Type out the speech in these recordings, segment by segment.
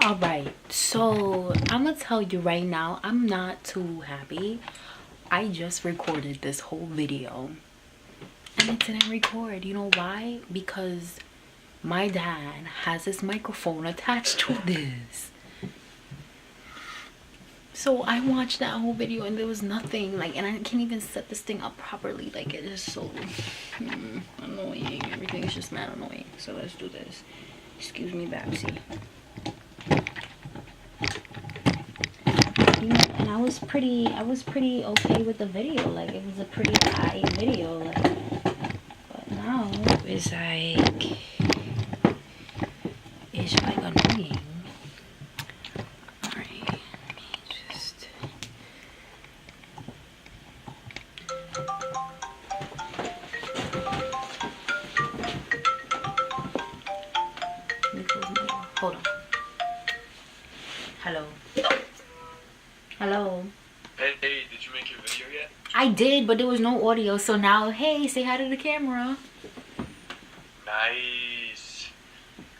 All right, so I'm gonna tell you right now, I'm not too happy. I just recorded this whole video and it didn't record. You know why? Because my dad has his microphone attached to this. So I watched that whole video and there was nothing, like, and I can't even set this thing up properly. Like, it is so annoying. Everything is just mad annoying. So let's do this. Excuse me, Babsy. You know, and I was pretty okay with the video. Like, it was a pretty high video. Like, but now it's like annoying. Hold on. Hello. Hello. Hey, did you make your video yet? I did, but there was no audio. So now, hey, say hi to the camera. Nice.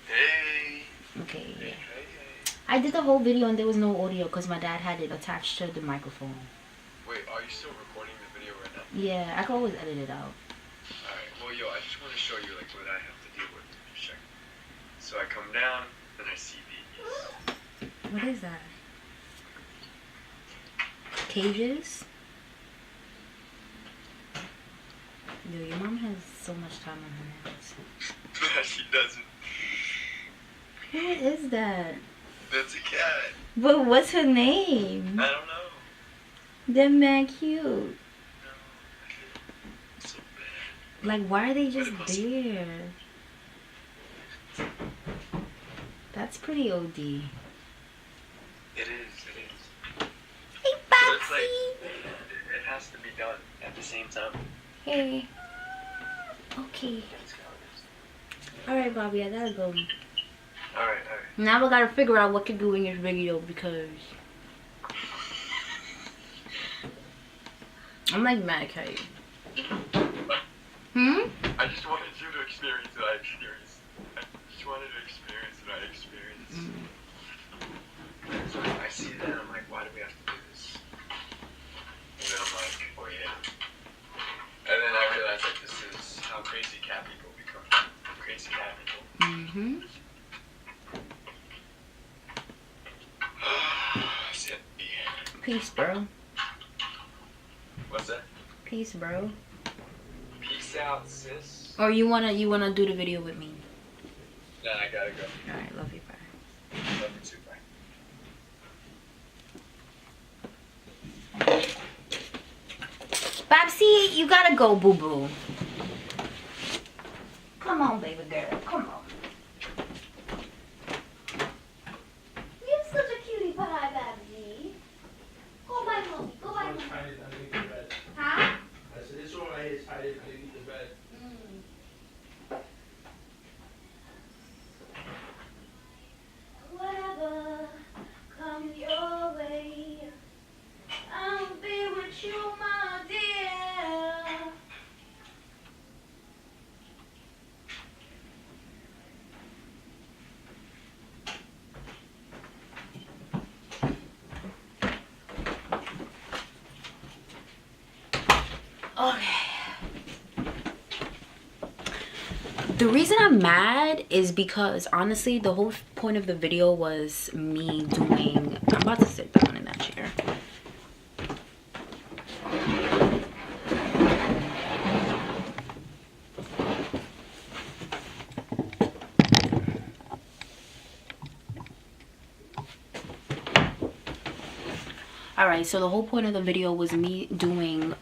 Hey. Okay. Hey, Yeah. hey. I did the whole video and there was no audio because my dad had it attached to the microphone. Wait, are you still recording the video right now? Yeah, I could always edit it out. Alright, well, yo, I just want to show you, like, what I have to deal with. Check. So I come down, and I see these. What is that? Cages? Yo, your mom has so much time on her hands. She doesn't. What is that? That's a cat. But what's her name? I don't know. They're mad cute. No, I feel so bad. Like, why are they just there? That's pretty OD. It is. Hey, So it's like, Babsy! it has to be done at the same time. Hey. Okay. Alright, Bobby, I gotta go. Alright. Now we gotta figure out what to do in this video because I'm like mad at you. I just wanted you to experience what I experienced. I just wanted to experience what I experienced. So I see that and I'm like, why do we have to do this? And then I'm like, oh yeah. And then I realized like this is how crazy cat people become. Crazy cat people. Peace, bro. What's that? Peace, bro. Peace out, sis. Or you wanna do the video with me? Nah, I gotta go. Alright, love you, bye. Love you too, bye. Babsy, you gotta go, boo-boo. Come on, baby girl. Come on. You're such a cutie pie, Babsy. Go by mommy. Go by mommy. Huh? I said, this one right here is hiding underneath the bed. Whatever comes your way, I'll be with you, my dear. Okay. The reason I'm mad is because honestly the whole point of the video was me doing, I'm about to sit down in that chair. Alright, so the whole point of the video was me doing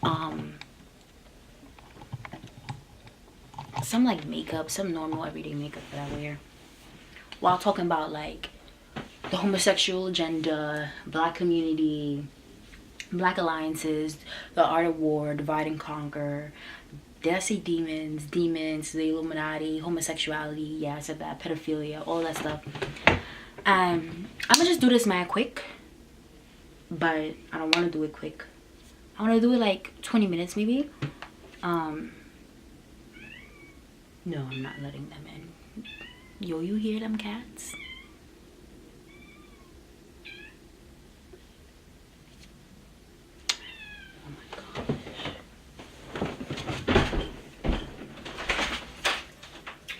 some like makeup, some normal everyday makeup that I wear, while talking about like the homosexual agenda, black community, black alliances, the art of war, divide and conquer. Did I say demons, the Illuminati, homosexuality? Yeah, I said that. Pedophilia, all that stuff. I'm gonna just do this mad quick, but I don't want to do it quick. I want to do it like 20 minutes maybe. No, I'm not letting them in. Yo, you hear them cats?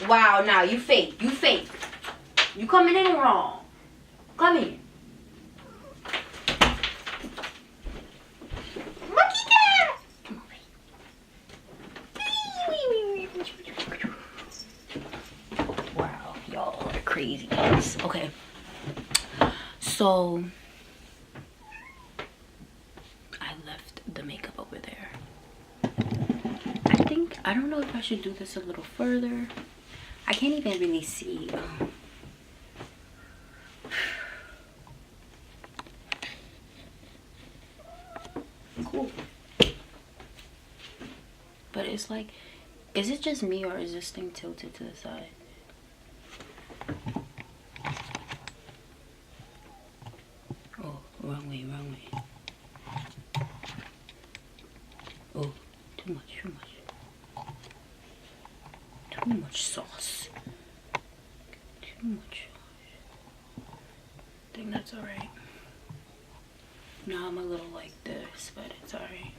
Wow, now you fake. You fake. You coming in wrong. Come in. Look at that. Come on. Wow, y'all are crazy guys. Okay. So I left the makeup over there. I don't know if I should do this a little further. I can't even really see. Cool. But it's like, is it just me or is this thing tilted to the side? Oh, wrong way, wrong way. Oh, too much, too much. Too much sauce. Too much sauce. I think that's alright. Now I'm a little like this, but it's alright.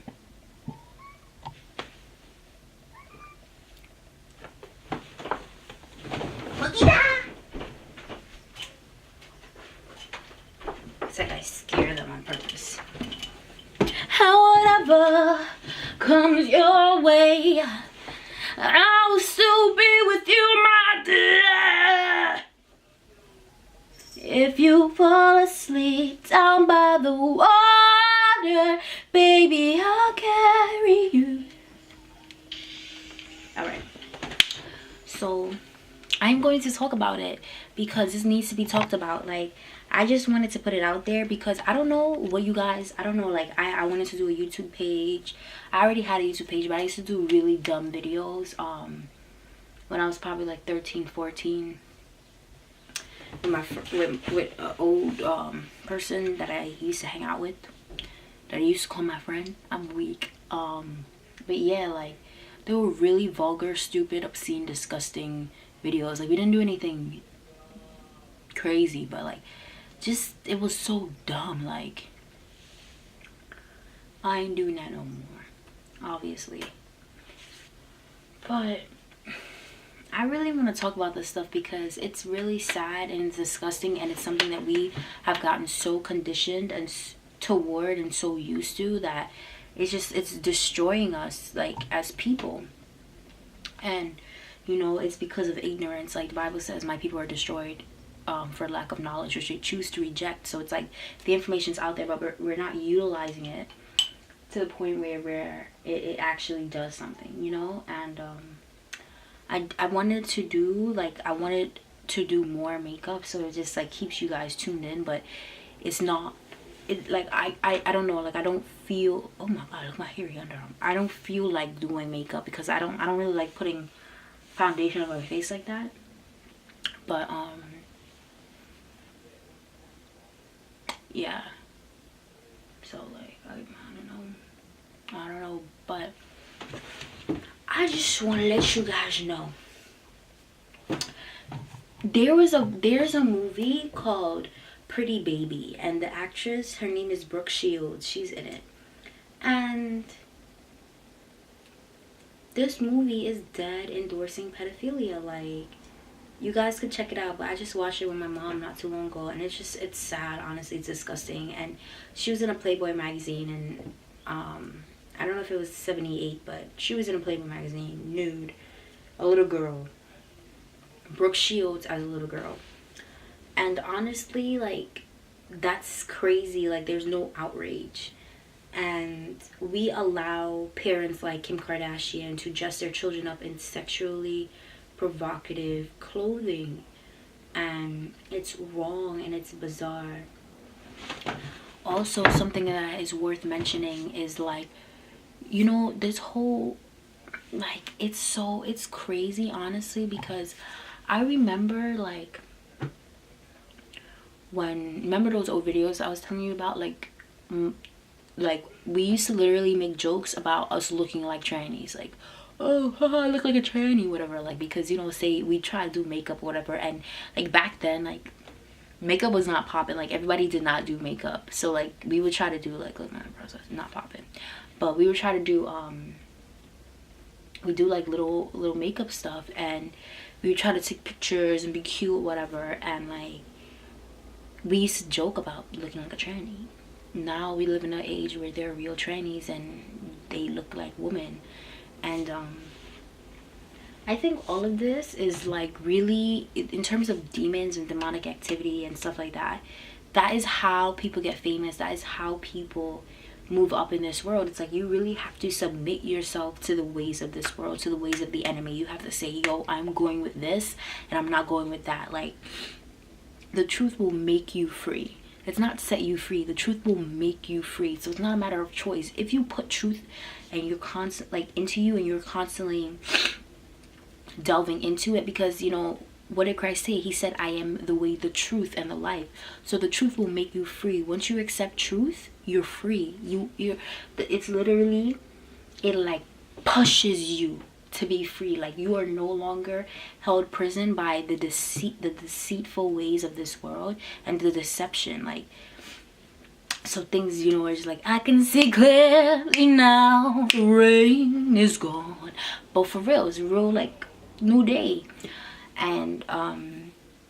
It's like I scare them on purpose. However comes your way, I will still be with you, my dear. If you fall asleep down by the water, baby, I'll carry you. Alright. So, I'm going to talk about it because this needs to be talked about. Like, I just wanted to put it out there because I don't know what you guys, I don't know, like, I wanted to do a YouTube page. I already had a YouTube page, but I used to do really dumb videos when I was probably like 13, 14. With an old person that I used to hang out with, that I used to call my friend. I'm weak. But yeah, like, they were really vulgar, stupid, obscene, disgusting videos. Like, we didn't do anything crazy, but like, just, it was so dumb. Like, I ain't doing that no more, obviously. But I really want to talk about this stuff because it's really sad and it's disgusting, and it's something that we have gotten so conditioned and toward and so used to that it's destroying us, like, as people. And you know, it's because of ignorance. Like the Bible says, my people are destroyed for lack of knowledge, which they choose to reject. So it's like the information's out there, but we're not utilizing it to the point where it actually does something, you know. And I wanted to do more makeup, so it just like keeps you guys tuned in, but it's not, it like I don't know, like I don't feel, oh my god, look at my hairy underarm. I don't feel like doing makeup because I don't really like putting foundation on my face like that. But yeah, so like I don't know, but I just want to let you guys know there's a movie called Pretty Baby, and the actress, her name is Brooke Shields. She's in it, and this movie is dead endorsing pedophilia. Like, you guys could check it out, but I just watched it with my mom not too long ago, and it's sad, honestly. It's disgusting. And she was in a Playboy magazine, and I don't know if it was 78, but she was in a Playboy magazine, nude, a little girl, Brooke Shields as a little girl. And honestly, like, that's crazy. Like, there's no outrage. And we allow parents like Kim Kardashian to dress their children up in sexually provocative clothing, and it's wrong and it's bizarre. Also, something that is worth mentioning is, like, you know, this whole, like, it's crazy, honestly, because I remember, like, remember those old videos I was telling you about, like we used to literally make jokes about us looking like trannies, like, oh, haha, I look like a tranny, whatever, like, because, you know, say we try to do makeup or whatever, and like back then, like, makeup was not popping, like, everybody did not do makeup, so like we would try to do, like, look, my process not popping, but we would try to do we do like little makeup stuff, and we try to take pictures and be cute, whatever, and like we used to joke about looking like a tranny. Now we live in an age where there are real trannies and they look like women. And I think all of this is like really, in terms of demons and demonic activity and stuff like that, that is how people get famous. That is how people move up in this world. It's like you really have to submit yourself to the ways of this world, to the ways of the enemy. You have to say, yo, I'm going with this and I'm not going with that. Like, the truth will make you free. It's not set you free. The truth will make you free. So it's not a matter of choice. If you put truth and you're constant like into you, and you're constantly delving into it, because you know, what did Christ say? He said, I am the way, the truth, and the life. So the truth will make you free. Once you accept truth, you're free. It's literally, it like pushes you to be free. Like, you are no longer held prison by the deceitful ways of this world and the deception. Like, so things, you know, are just like, I can see clearly now, the rain is gone. But for real, it's a real like new day. And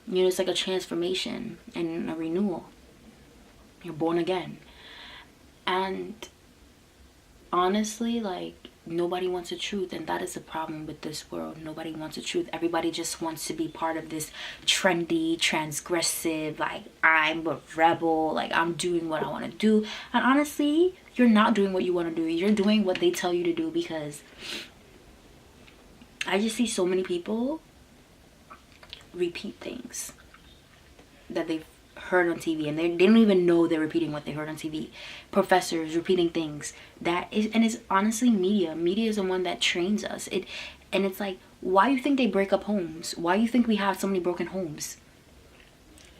you know, it's like a transformation and a renewal. You're born again. And honestly, like, nobody wants the truth, and that is the problem with this world. Nobody wants the truth. Everybody just wants to be part of this trendy, transgressive, like, I'm a rebel, like, I'm doing what I want to do. And honestly, you're not doing what you want to do. You're doing what they tell you to do, because I just see so many people repeat things that they've heard on TV, and they don't even know they're repeating what they heard on TV. Professors repeating things that is, and it's honestly media. Media is the one that trains us. And it's like, why you think they break up homes? Why you think we have so many broken homes?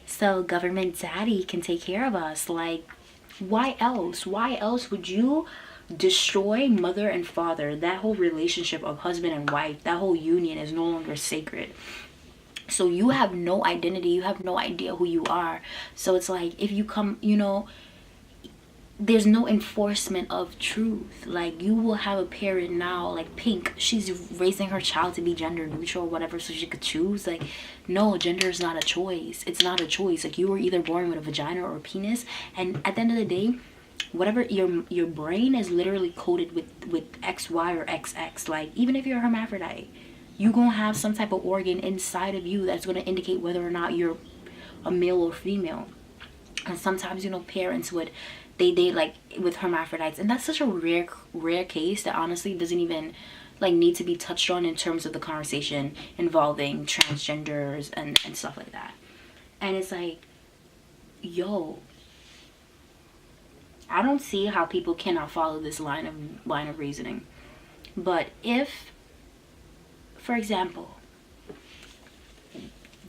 So government daddy can take care of us. Like, why else? Why else would you destroy mother and father? That whole relationship of husband and wife, that whole union is no longer sacred. So you have no identity. You have no idea who you are. So it's like, if you come, you know, there's no enforcement of truth. Like, you will have a parent now, like Pink, she's raising her child to be gender neutral or whatever, so she could choose. Like, no, gender is not a choice. It's not a choice. Like, you were either born with a vagina or a penis, and at the end of the day, whatever, your brain is literally coded with XY or XX. Like, even if you're a hermaphrodite, you gonna have some type of organ inside of you that's gonna indicate whether or not you're a male or female. And sometimes, you know, parents would, they like with hermaphrodites, and that's such a rare case that honestly doesn't even like need to be touched on in terms of the conversation involving transgenders and stuff like that. And it's like, yo, I don't see how people cannot follow this line of reasoning. But if, for example,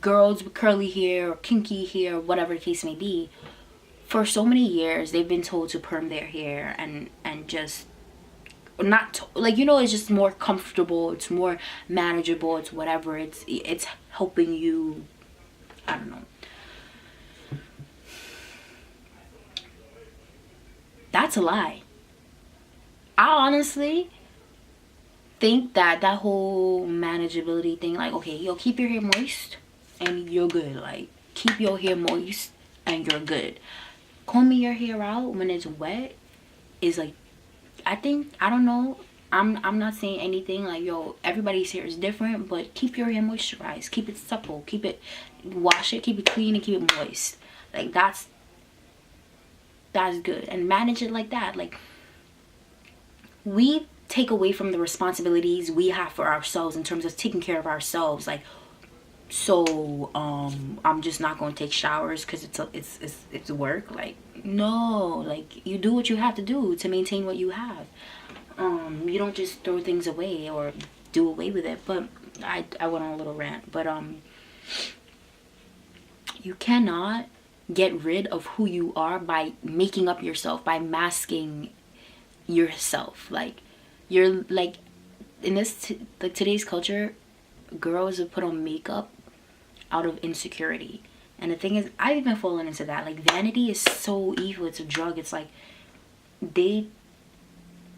girls with curly hair or kinky hair, whatever the case may be, for so many years they've been told to perm their hair and just like, you know, it's just more comfortable, it's more manageable, it's whatever, it's helping you, I don't know. That's a lie. I honestly think that whole manageability thing, like, okay, yo, keep your hair moist and you're good. Like, keep your hair moist and you're good. Combing your hair out when it's wet is like, I don't know, I'm not saying anything like, yo, everybody's hair is different, but keep your hair moisturized, keep it supple, wash it, keep it clean, and keep it moist. Like, that's good, and manage it like that. Like, we take away from the responsibilities we have for ourselves in terms of taking care of ourselves. Like, so I'm just not going to take showers because it's work. Like, no, like, you do what you have to do to maintain what you have. You don't just throw things away or do away with it. But I went on a little rant, but you cannot get rid of who you are by making up yourself, by masking yourself. Like, you're like, in this like today's culture, girls have put on makeup out of insecurity. And the thing is, I've even fallen into that. Like, vanity is so evil. It's a drug. It's like, they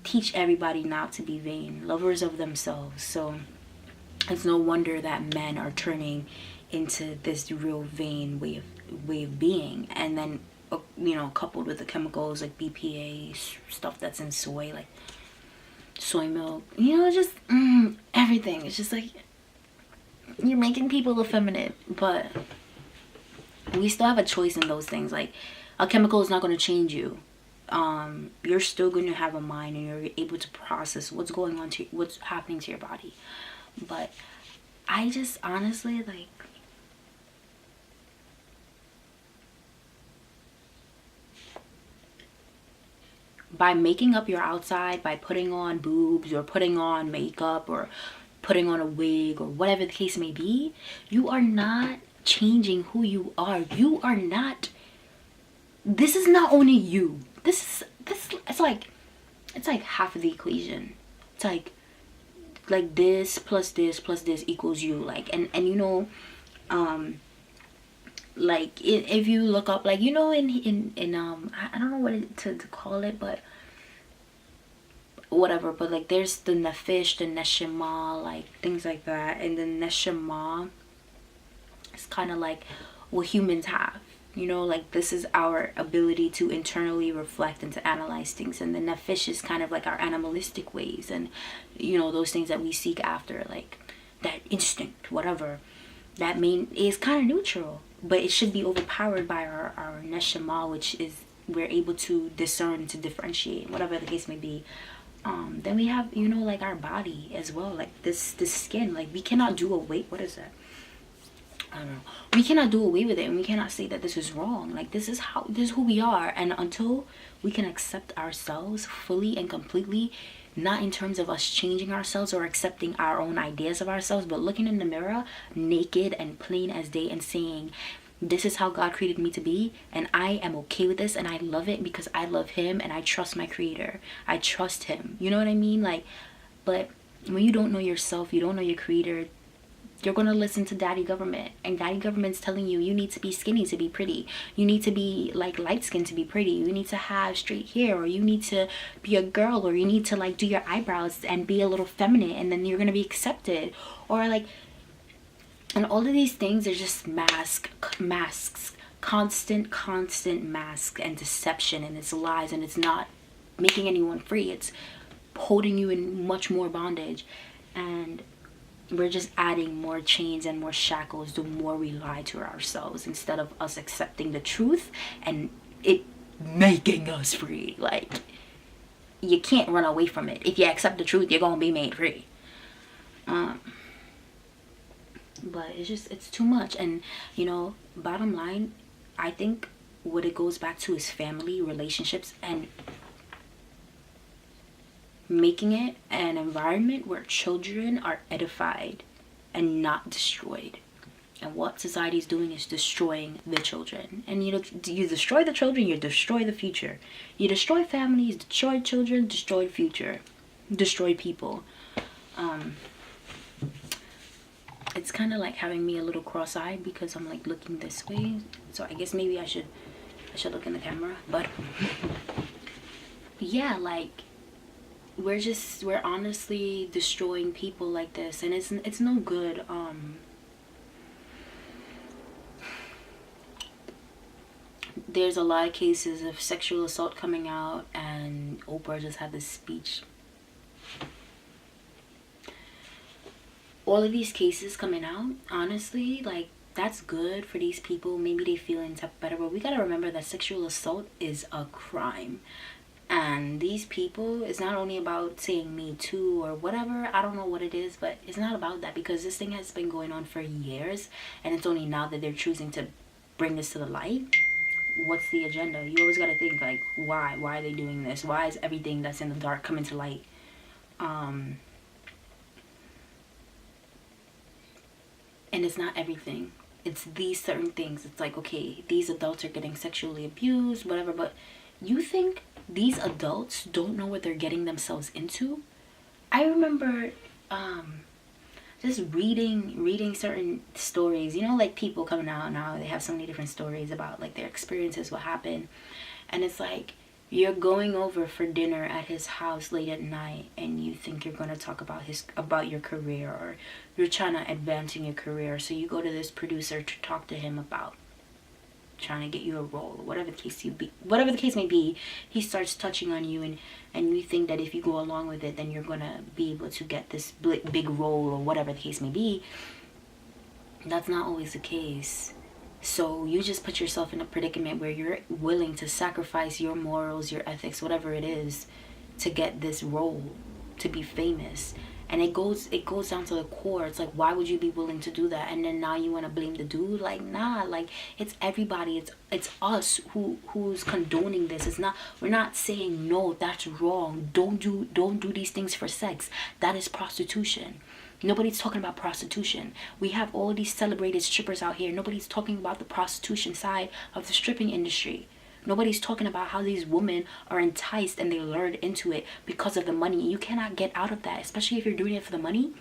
teach everybody not to be vain, lovers of themselves. So It's no wonder that men are turning into this real vain way of being. And then, you know, coupled with the chemicals like BPA, stuff that's in soy, like soy milk, you know, just everything. It's just like, you're making people effeminate, but we still have a choice in those things. Like, a chemical is not going to change you. You're still going to have a mind, and you're able to process what's going on to what's happening to your body. But I just honestly, like, by making up your outside, by putting on boobs or putting on makeup or putting on a wig or whatever the case may be, you are not changing who you are. You are not, this is not only you. This it's like half of the equation. It's like this plus this equals you. Like, and you know, like if you look up, like, you know, in I don't know what to call it, but whatever, but like there's the nefesh, the neshama, like things like that. And the neshama is kind of like what humans have, you know, like this is our ability to internally reflect and to analyze things. And the nefesh is kind of like our animalistic ways, and you know, those things that we seek after, like that instinct, whatever. That mean is kind of neutral, but it should be overpowered by our neshama, which is we're able to discern, to differentiate, whatever the case may be. Then we have, you know, like our body as well, like this skin. Like, we cannot do away, what is that? I don't know. We cannot do away with it, and we cannot say that this is wrong. Like, this is who we are. And until we can accept ourselves fully and completely, not in terms of us changing ourselves or accepting our own ideas of ourselves, but looking in the mirror naked and plain as day and saying, this is how God created me to be, and I am okay with this, and I love it because I love him, and I trust my creator. I trust him. You know what I mean? Like, but when you don't know yourself, you don't know your creator, you're going to listen to daddy government, and daddy government's telling you, you need to be skinny to be pretty. You need to be like light skin to be pretty. You need to have straight hair, or you need to be a girl, or you need to like do your eyebrows and be a little feminine, and then you're going to be accepted. Or like, and all of these things are just masks, constant mask and deception, and it's lies, and it's not making anyone free. It's holding you in much more bondage, and we're just adding more chains and more shackles the more we lie to ourselves, instead of us accepting the truth and it making us free. Like, you can't run away from it. If you accept the truth, you're gonna be made free. But it's too much. And you know, bottom line, I think what it goes back to is family, relationships, and making it an environment where children are edified and not destroyed. And what society is doing is destroying the children. And you know, you destroy the children, you destroy the future. You destroy families, destroy children, destroy the future, destroy people. It's kind of like having me a little cross-eyed because I'm like looking this way. So I guess maybe I should look in the camera. But yeah, like, we're honestly destroying people like this, and it's no good. There's a lot of cases of sexual assault coming out, and Oprah just had this speech. All of these cases coming out, honestly, like, that's good for these people. Maybe they feeling better, but we gotta remember that sexual assault is a crime. And these people, it's not only about saying Me Too or whatever, I don't know what it is, but it's not about that, because this thing has been going on for years, and it's only now that they're choosing to bring this to the light. What's the agenda? You always gotta think, like, why are they doing this? Why is everything that's in the dark coming to light? And it's not everything. It's these certain things. It's like, okay, these adults are getting sexually abused, whatever, but you think these adults don't know what they're getting themselves into? I remember just reading certain stories, you know, like people coming out now, they have so many different stories about like their experiences, what happened. And it's like, You're going over for dinner at his house late at night, and you think you're going to talk about your career, or you're trying to advance in your career. So you go to this producer to talk to him about trying to get you a role, or whatever the case may be. He starts touching on you, and you think that if you go along with it, then you're going to be able to get this big role, or whatever the case may be. That's not always the case. So you just put yourself in a predicament where you're willing to sacrifice your morals, your ethics, whatever it is, to get this role, to be famous. And it goes down to the core. It's like, why would you be willing to do that? And then now you want to blame the dude? Like, nah. Like, it's everybody. It's us who's condoning this. It's not. We're not saying no. That's wrong. Don't do these things for sex. That is prostitution. Nobody's talking about prostitution. We have all these celebrated strippers out here. Nobody's talking about the prostitution side of the stripping industry. Nobody's talking about how these women are enticed and they lured into it because of the money. You cannot get out of that, especially if you're doing it for the money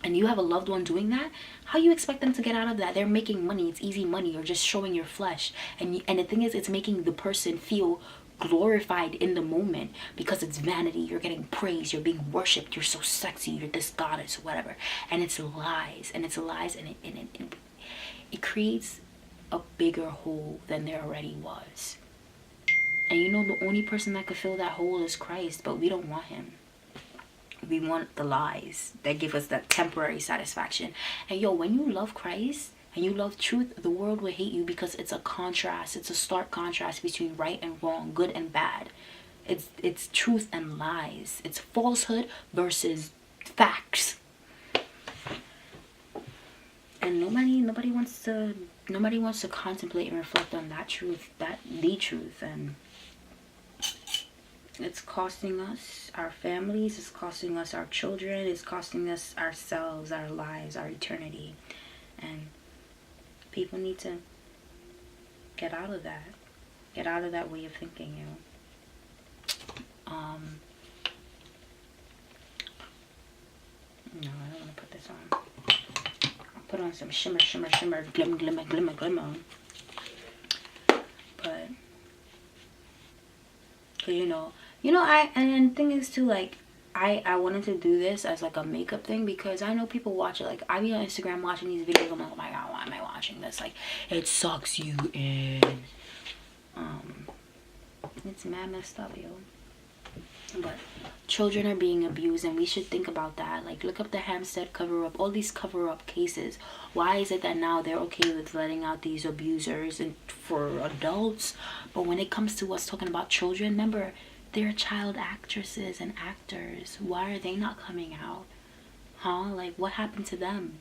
and you have a loved one doing that. How you expect them to get out of that? They're making money. It's easy money. You're just showing your flesh. And the thing is, it's making the person feel glorified in the moment because it's vanity. You're getting praise, you're being worshipped, you're so sexy, you're this goddess, whatever. And it's lies, and it creates a bigger hole than there already was. And you know, the only person that could fill that hole is Christ, but we don't want him. We want the lies that give us that temporary satisfaction. And yo, when you love Christ and you love truth, the world will hate you because it's a contrast. It's a stark contrast between right and wrong, good and bad. It's truth and lies. It's falsehood versus facts. And nobody wants to contemplate and reflect on that truth, the truth. And it's costing us our families, it's costing us our children, it's costing us ourselves, our lives, our eternity. And people need to get out of that. Get out of that way of thinking, you know. No, I don't want to put this on. I'll put on some shimmer, glimmer. But, cause you know, and the thing is too, like, I wanted to do this as like a makeup thing because I know people watch it. Like, I be on Instagram watching these videos. I'm like, oh my god, why am I watching this? Like, it sucks you in. It's mad messed up, yo. But children are being abused, and we should think about that. Like, look up the Hampstead cover-up, all these cover-up cases. Why is it that now they're okay with letting out these abusers and for adults, but when it comes to us talking about children, remember, they're child actresses and actors. Why are they not coming out? Huh? Like, what happened to them?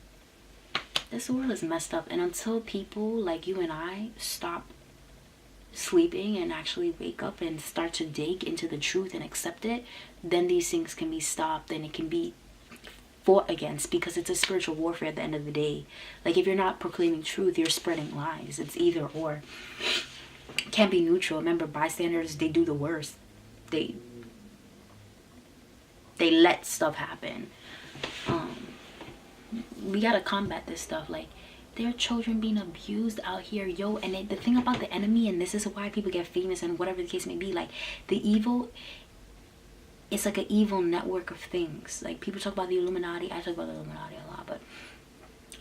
This world is messed up, and until people like you and I stop sleeping and actually wake up and start to dig into the truth and accept it, then these things can be stopped and it can be fought against, because it's a spiritual warfare at the end of the day. Like, if you're not proclaiming truth, you're spreading lies. It's either or. Can't be neutral. Remember, bystanders, they do the worst. They let stuff happen. We gotta combat this stuff. Like, there are children being abused out here, yo. And the thing about the enemy, and this is why people get famous and whatever the case may be, like, the evil, it's like an evil network of things. Like, people talk about the Illuminati. I talk about the Illuminati a lot, but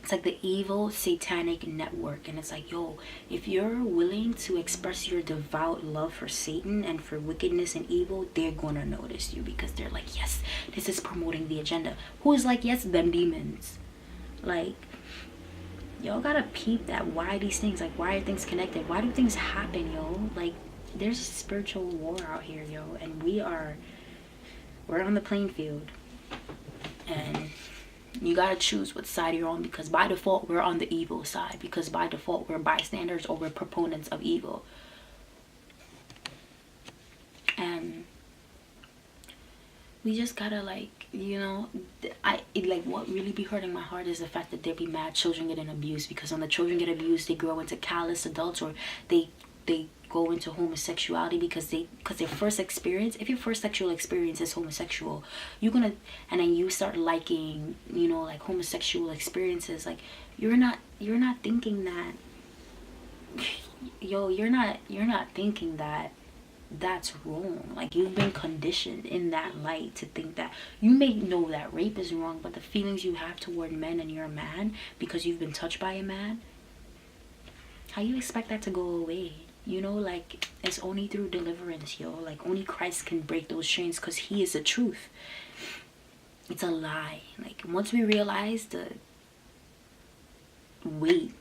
it's like the evil satanic network. And it's like, yo, if you're willing to express your devout love for Satan and for wickedness and evil, they're gonna notice you, because they're like, yes, this is promoting the agenda. Who is like, yes, them demons. Like, y'all gotta peep that. Why these things, like, why are things connected? Why do things happen, yo? Like, there's spiritual war out here, yo, and we're on the playing field, and you gotta choose what side you're on, because by default we're on the evil side, because by default we're bystanders or we're proponents of evil. And we just gotta, like, you know, like, what really be hurting my heart is the fact that there be mad children getting abused, because when the children get abused, they grow into callous adults, or they go into homosexuality because their first experience, if your first sexual experience is homosexual, and then you start liking, you know, like, homosexual experiences, like, you're not thinking that, yo, you're not thinking that that's wrong. Like, you've been conditioned in that light to think that you may know that rape is wrong, but the feelings you have toward men and you're a man because you've been touched by a man, how you expect that to go away? You know, like, it's only through deliverance, yo. Like, only Christ can break those chains because he is the truth. It's a lie. Like, once we realize the weight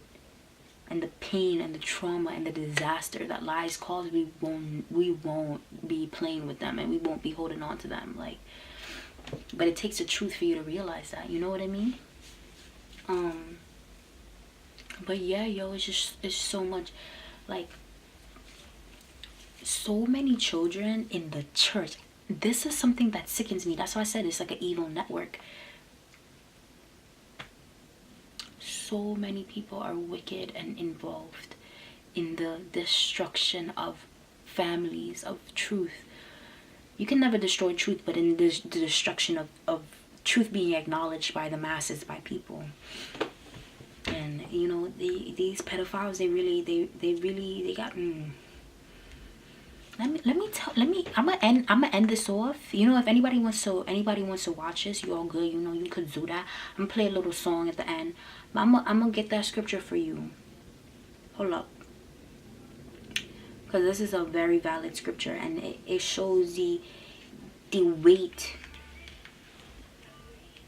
and the pain and the trauma and the disaster that lies cause, we won't be playing with them, and we won't be holding on to them. Like, but it takes the truth for you to realize that, you know what I mean? But yeah, yo, it's so much, like, so many children in the church. This is something that sickens me. That's why I said it's like an evil network. So many people are wicked and involved in the destruction of families, of truth. You can never destroy truth, but in the destruction of truth being acknowledged by the masses, by people. And you know, these pedophiles, they got I'm gonna end this off. You know, if anybody wants to watch this, you all good, you know, you could do that. I'm gonna play a little song at the end, but I'm gonna get that scripture for you. Hold up, because this is a very valid scripture, and it shows the weight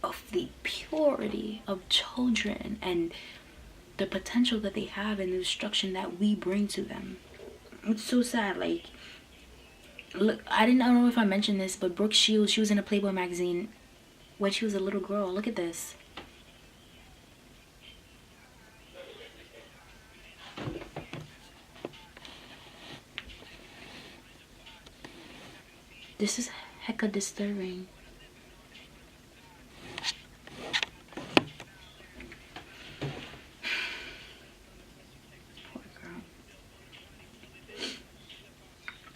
of the purity of children and the potential that they have and the destruction that we bring to them. It's so sad. Like, look, I don't know if I mentioned this, but Brooke Shields, she was in a Playboy magazine when she was a little girl. Look at this. This is hecka disturbing. Poor girl.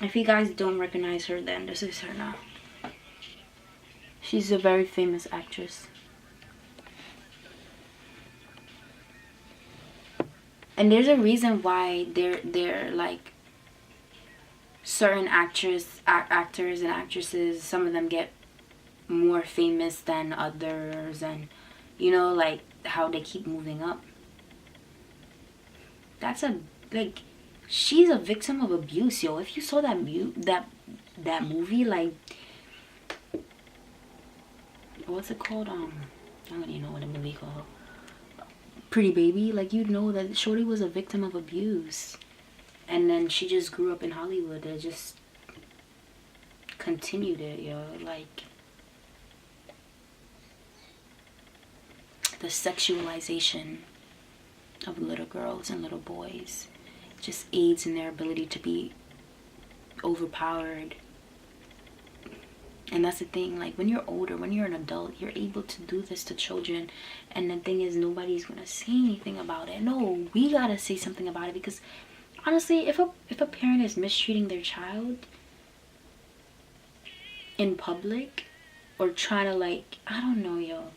If you guys don't recognize her, then this is her now. She's a very famous actress. And there's a reason why they're like, certain actors and actresses, some of them get more famous than others, and you know, like, how they keep moving up. That's a, like, she's a victim of abuse, yo. If you saw that movie, like, what's it called? I don't even know what the movie called. Pretty Baby. Like, you'd know that Shorty was a victim of abuse, and then she just grew up in Hollywood and just continued it, yo. Like, the sexualization of little girls and little boys just aids in their ability to be overpowered. And that's the thing, like, when you're older, when you're an adult, you're able to do this to children, and the thing is, nobody's gonna say anything about it. No, we gotta say something about it, because honestly, if a parent is mistreating their child in public, or trying to, like, I don't know, yo,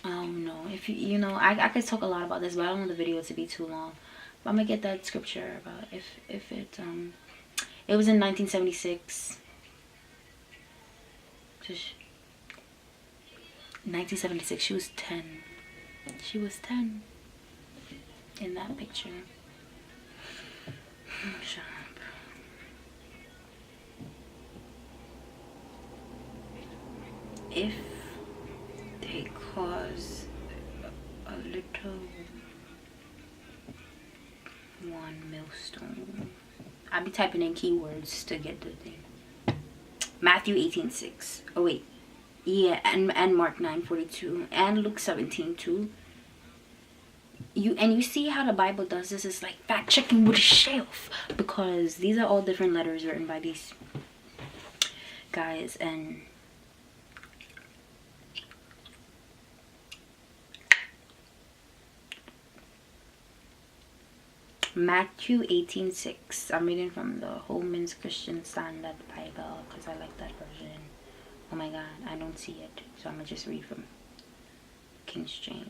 I don't know. If you know, I could talk a lot about this, but I don't want the video to be too long. But I'm gonna get that scripture about if it was in 1976. Just 1976. She was 10. She was 10 in that picture. Shut up. If they cause a little one millstone, I'll be typing in keywords to get the thing. Matthew 18:6. Oh wait, yeah, and Mark 9:42 and Luke 17:2. You see how the Bible does this? It's like fact checking with a shelf, because these are all different letters written by these guys. And Matthew 18:6. I'm reading from the Holman's Christian Standard Bible because I like that version. Oh my god, I don't see it, so I'm gonna just read from King James.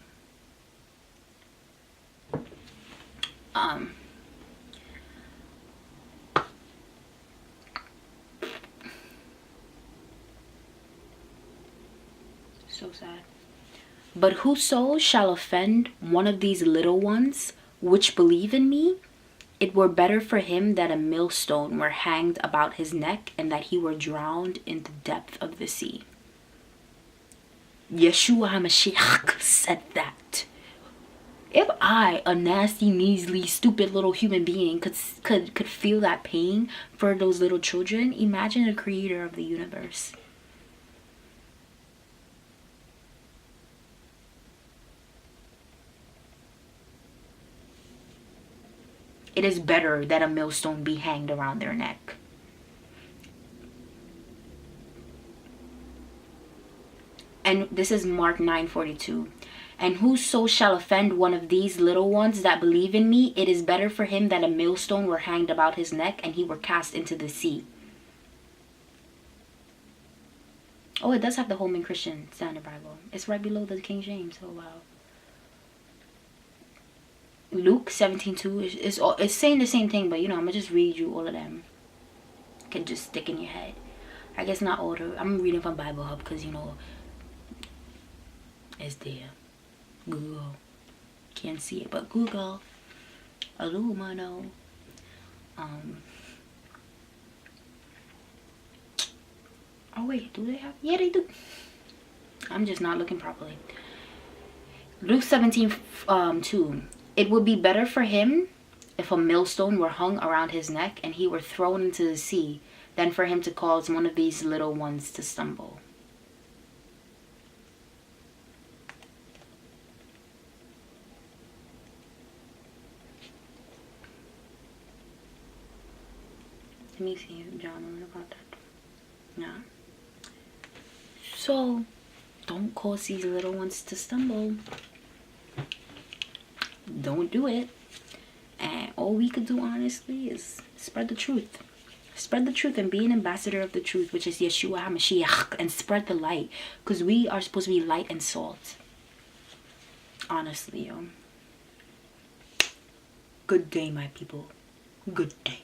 So sad. But whoso shall offend one of these little ones which believe in me, it were better for him that a millstone were hanged about his neck and that he were drowned in the depth of the sea. Yeshua HaMashiach said that. If I, a nasty, measly, stupid little human being, could feel that pain for those little children, imagine the creator of the universe. It is better that a millstone be hanged around their neck. And this is Mark 9:42. And whoso shall offend one of these little ones that believe in me, it is better for him that a millstone were hanged about his neck and he were cast into the sea. Oh, it does have the Holman Christian Standard Bible. It's right below the King James. Oh, wow. Luke 17:2 it's saying the same thing, but I'm gonna just read you all of them. You can just stick in your head. I guess not order. I'm reading from Bible Hub because it's there. Google. Can't see it, but Google. Illumino. Oh wait, do they have? Yeah, they do. I'm just not looking properly. Luke 17:2. It would be better for him if a millstone were hung around his neck and he were thrown into the sea than for him to cause one of these little ones to stumble. Let me see if John wrote about that. Yeah. So, don't cause these little ones to stumble. Don't do it. And all we could do, honestly, is spread the truth. Spread the truth and be an ambassador of the truth, which is Yeshua HaMashiach, and spread the light. Because we are supposed to be light and salt. Honestly, Good day, my people. Good day.